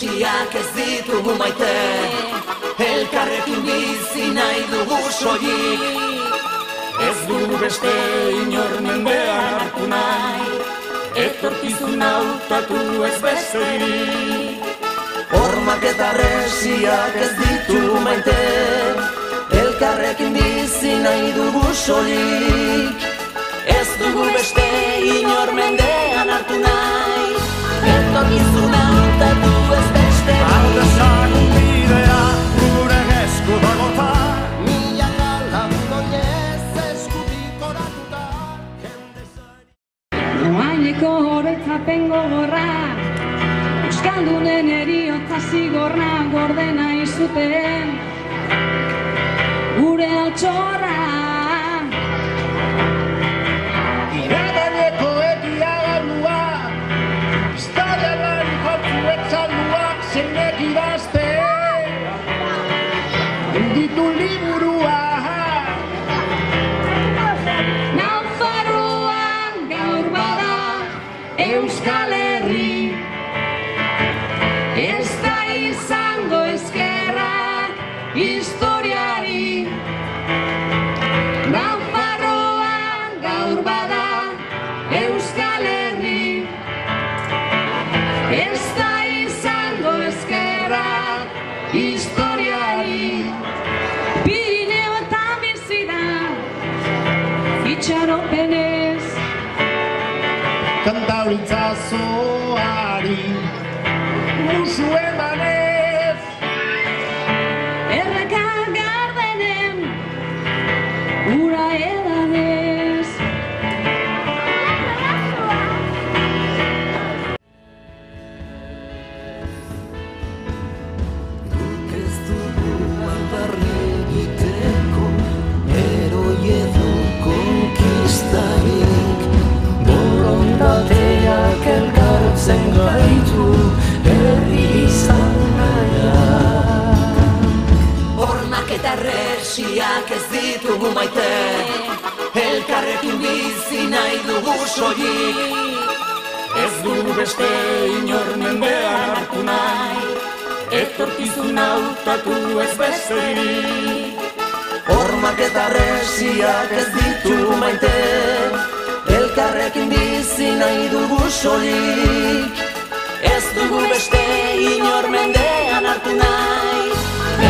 herriak ez ditugu maite, elkarrekin bizi nahi dugu soilik. Ez dugu beste inor mendean hartu nahi, etorkizuna hautatu ez besterik. Hormak eta herriak ez ditugu maite, elkarrekin bizi nahi dugu soilik. Ez dugu beste inor mendean hartu nahi, etorkizuna hautatu ez beste. Aldezak bidea gure esku dagota, milaka landoiez eskutik oratuta. Noaineko oroitzapen gogorra, euskaldunen eriotza zigorra gordena izuten gure altxorra. iraganeko egia galdua, historialari jotzu etzaldua, zeinek idazte ditu liburua. Nafarroan gaur bada Euskal Herri, ez da izango eskerra historiari. Nafarroan gaur bada Euskal Herri, ez da izango eskerra historiari. Pirineoetan bizi da itxaropenez, Kantauritza zoari musu emanez, erreka gardenen ura edanez. Guk ez dugu aldarri egiteko, heroi edo konkistarik. Borondateak elkartzen gaitu, herri izan nahiak. Hormak eta herriak ez ditugu maite, elkarrekin bizi nahi dugu soilik. Ez dugu beste inor mendean hartu nahi, etorkizuna hautatu ez besterik. Hormak eta herriak ez ditugu maite, elkarrekin bizi nahi dugu soilik. Ez dugu beste inor mendean hartu nahi,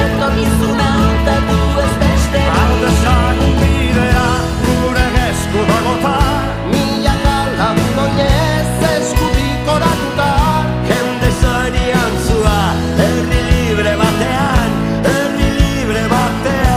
etorkizuna hautatu ez beste. aldezak bidea gure esku dagota, Milaka landoiez eskutik oratuta. jende zorian zua, herri libre batean, herri libre batean.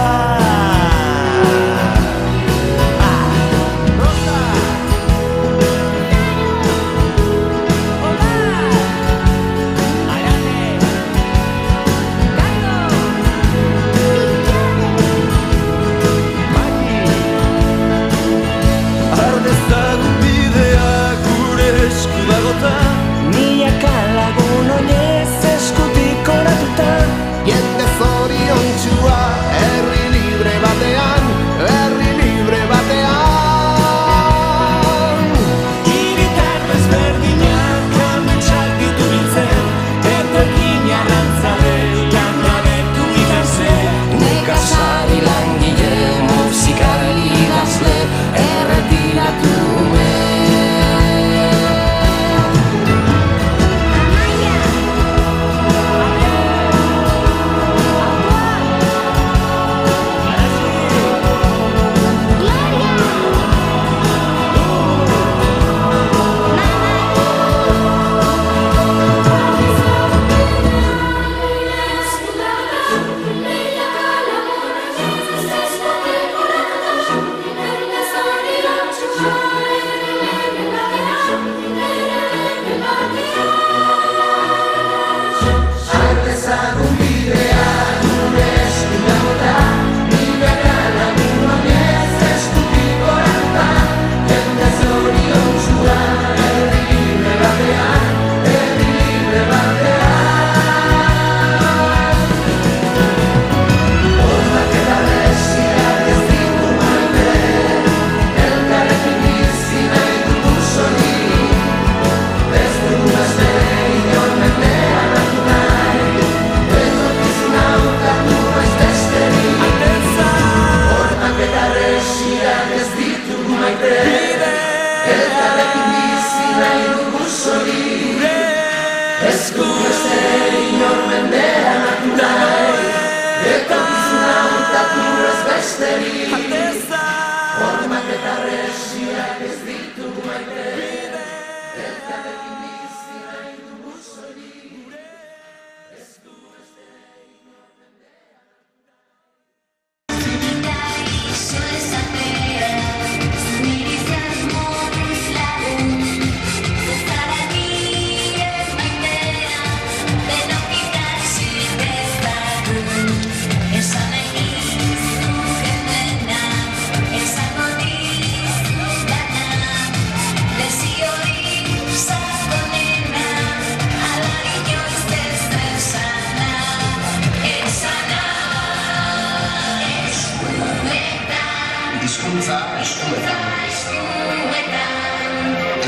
Hizkuntza eskuetan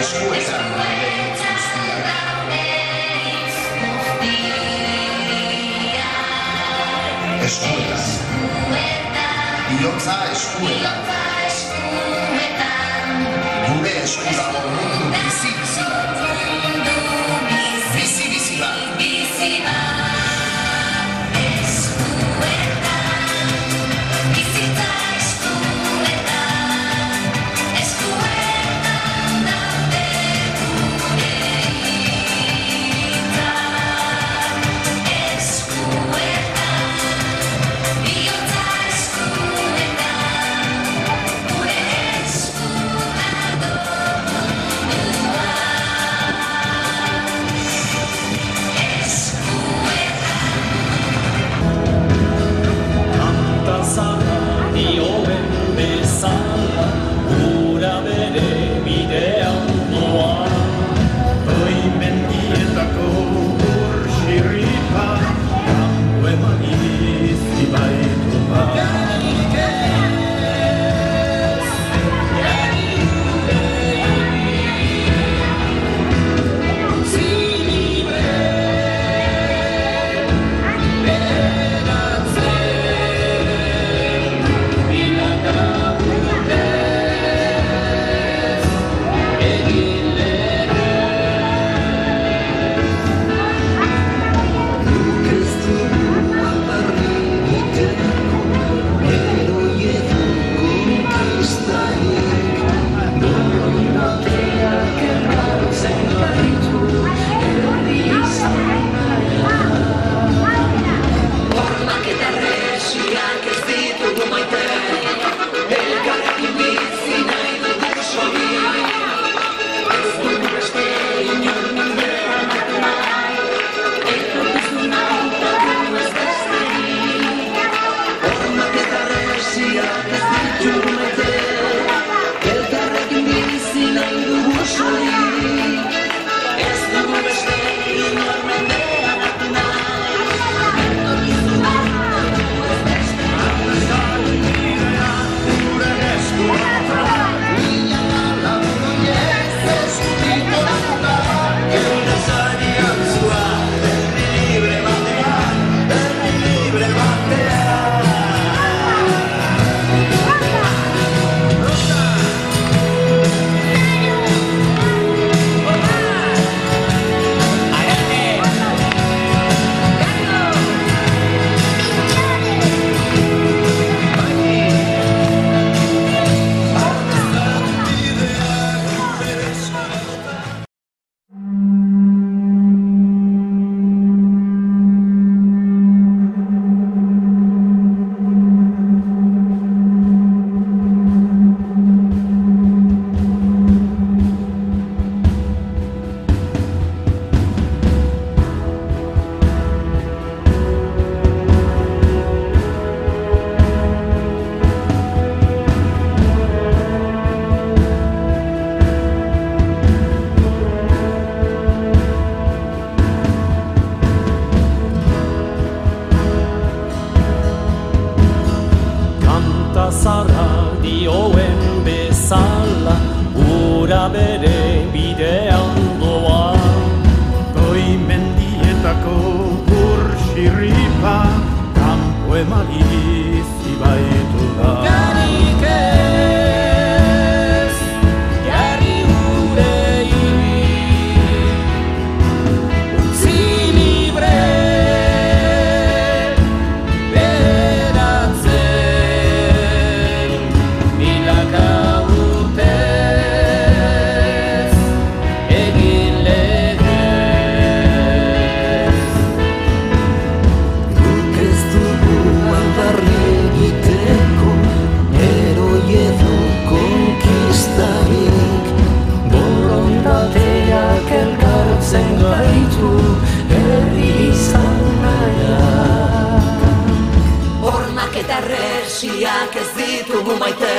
eskuetan eskuetan bihotza eskuetan gure eskudago mundu bizi-bizi bat bizi-bizi bat Zara dioen bezala ura bere bidean doa Goi mendietako urxirripa kanpo emaliz ibaitu da Garik ez, gari urei utzi libre Herresiak ez ditugu maite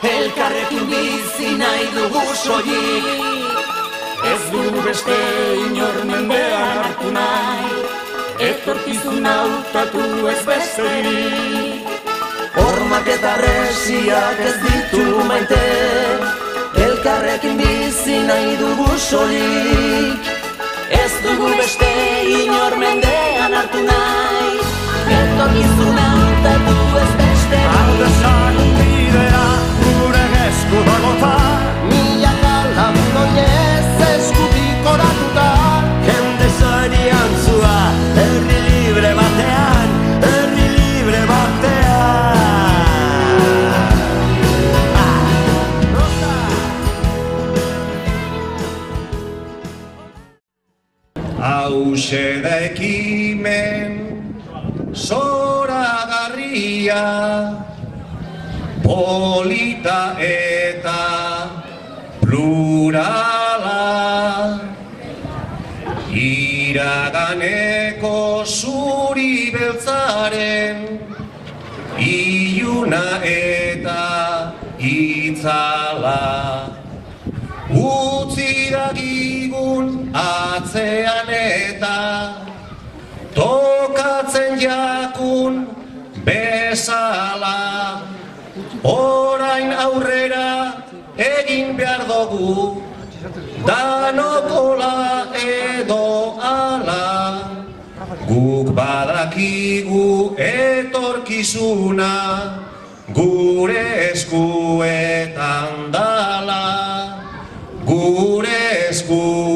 Elkarrekin bizi nahi dugu soilik Ez dugu beste inor mendean hartu nahi Etorkizuna hautatu ez besterik Dramak eta resiak ez ditu maite, elkarrekin bizi nahi dugu soilik. Ez dugu beste inor mendean hartu nahi, etorkizuna hautatu ez beste. Aldesan bidea gure esku dagota, Milaka lagun oinez eskutik oratuta, jende zarian zua, herri libre batean, herri libre batean. Hauxe da ekimen zoragarria, polita eta plurala, iraganeko zuri beltzaren iluna eta itzala. Utzi dagigun atzean eta tokatzen jakun bezala. Orain aurrera egin behar dugu, danokola edo ala. Guk badakigu etorkizuna gure eskuetan dala, gure eskuetan.